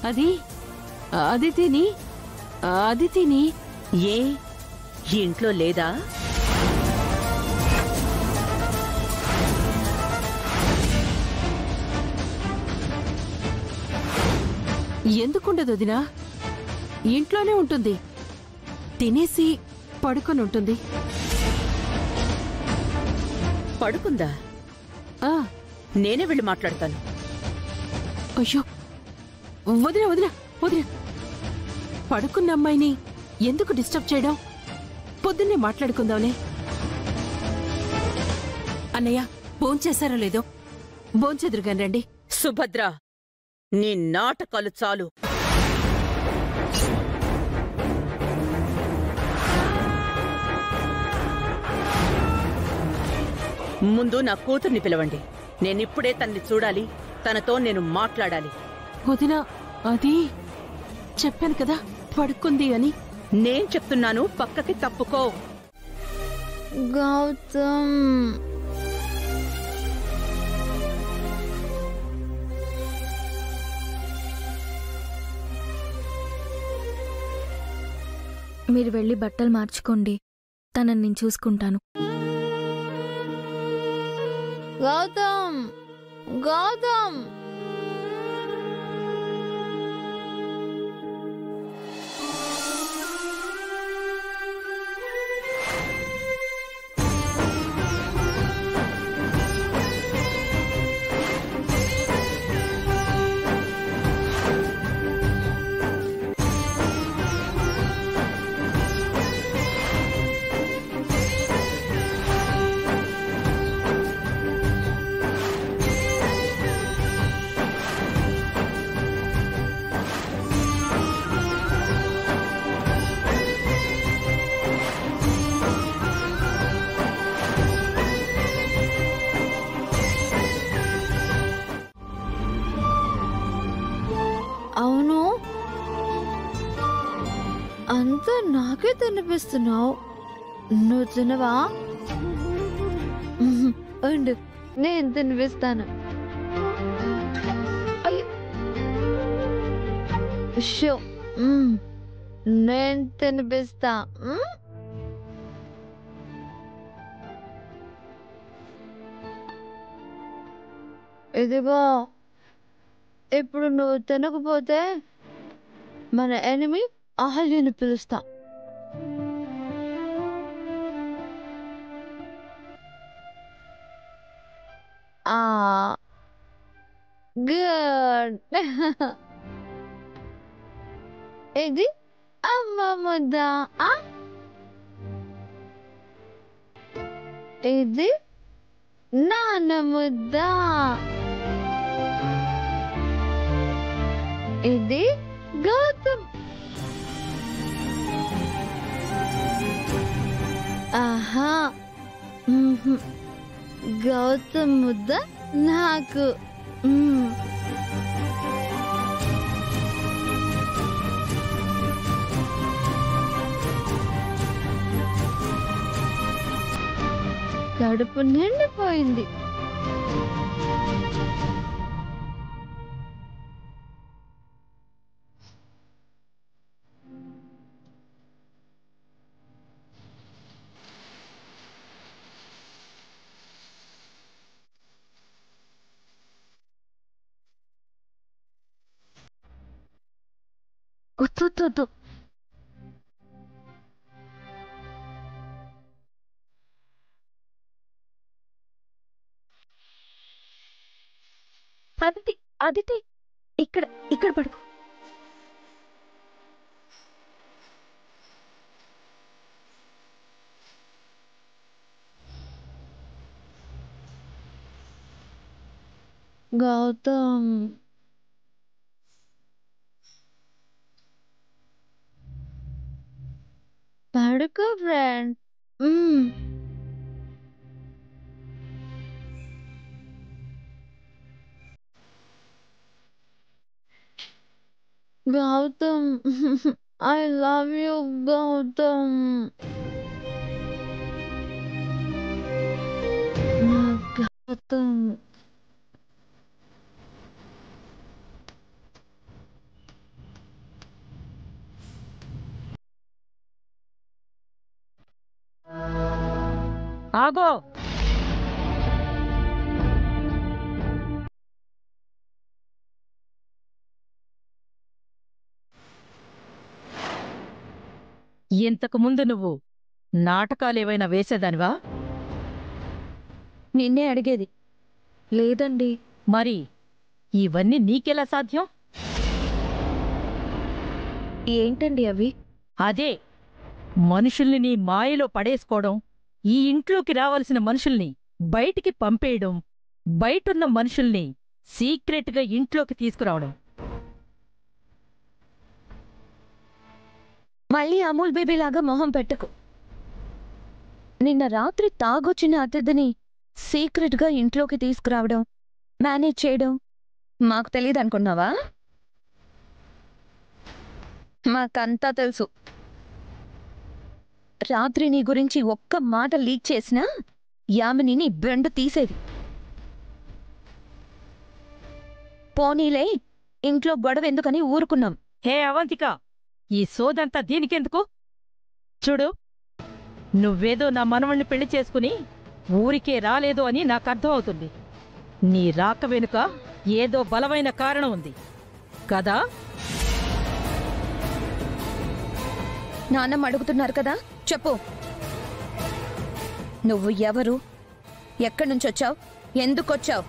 అది అది తిని అది తిని ఏ ఇంట్లో లేదా? ఎందుకుండదు వదినా? ఇంట్లోనే ఉంటుంది. తినేసి పడుకొని ఉంటుంది. పడుకుందా? నేనే వెళ్ళి మాట్లాడతాను. అయ్యో వదినా వదినా వదినా, పడుకున్న అమ్మాయిని ఎందుకు డిస్టర్బ్ చేయడం? పొద్దున్నే మాట్లాడుకుందాంలే. అన్నయ్య భోంచేశారో లేదో? భోంచెదురుగాని రండి. సుభద్ర, నీ నాటకాలు చాలు. ముందు నా కూతుర్ని పిలవండి. నేనిప్పుడే తన్ని చూడాలి. తనతో నేను మాట్లాడాలి. వదినా, అది చెప్పాను కదా పడుకుంది అని. నేను చెప్తున్నాను, పక్కకి తప్పుకో. గౌతమ్, మీరు వెళ్ళి బట్టలు మార్చుకోండి. తనని నేను చూసుకుంటాను. గౌతమ్, గౌతమ్. అవును, అంతా నాకే తినిపిస్తున్నావు. నువ్వు తినవా? ఉండు, నేను తినిపిస్తాను. షో, నేను తినిపిస్తా. ఇదిగో, ఇప్పుడు నువ్వు తినకపోతే మన ఎనిమి అహల్యని పిలుస్తా. గుడ్. ఇది అమ్మ ముద్ద. ఇది నాన్న ముద్ద. ఇది గౌతమ్. ఆహా, గౌతమ్ ముద్ద నాకు. కడుపు నిండిపోయింది. వద్దు, అదితి, అదితి, ఇక్కడ ఇక్కడ పడుకో. గౌతమ్, పడుకో friend. Gautam, I love you Gautam. Gautam, ఆగో. ఇంతకు ముందు నువ్వు నాటకాలేవైనా వేసేదానివా? నిన్నే అడిగేది. లేదండి. మరి ఇవన్నీ నీకెలా సాధ్యం? ఏంటండి అవి? అదే, మనుషుల్ని నీ మాయలో పడేసుకోవడం, ఈ ఇంట్లోకి రావలసిన మనుషుల్ని బయటికి పంపేయడం, బయటున్న మనుషుల్ని సీక్రెట్గా ఇంట్లోకి తీసుకురావడం. మళ్ళీ అమూల్ బేబీలాగా మొహం పెట్టకు. నిన్న రాత్రి తాగొచ్చిన అతిథిని సీక్రెట్గా ఇంట్లోకి తీసుకురావడం, మేనేజ్ చేయడం మాకు తెలియదు అనుకున్నావా? మాకంతా తెలుసు. రాత్రి నీ గురించి ఒక్క మాట లీక్ చేసినా యామినిని బెండు తీసేది. పోనీలే, ఇంట్లో గొడవ ఎందుకని ఊరుకున్నాం. హే అవంతిక, ఈ సోదంతా దీనికెందుకు? చూడు, నువ్వేదో నా మనవణ్ణి పెళ్లి చేసుకుని ఊరికే రాలేదు అని నాకర్థం అవుతుంది. నీ రాక వెనుక ఏదో బలమైన కారణం ఉంది కదా? నాన్నమ్మ అడుగుతున్నారు కదా, చెప్పు. నువ్వు ఎవరు? ఎక్కడి నుంచొచ్చావు? ఎందుకొచ్చావు?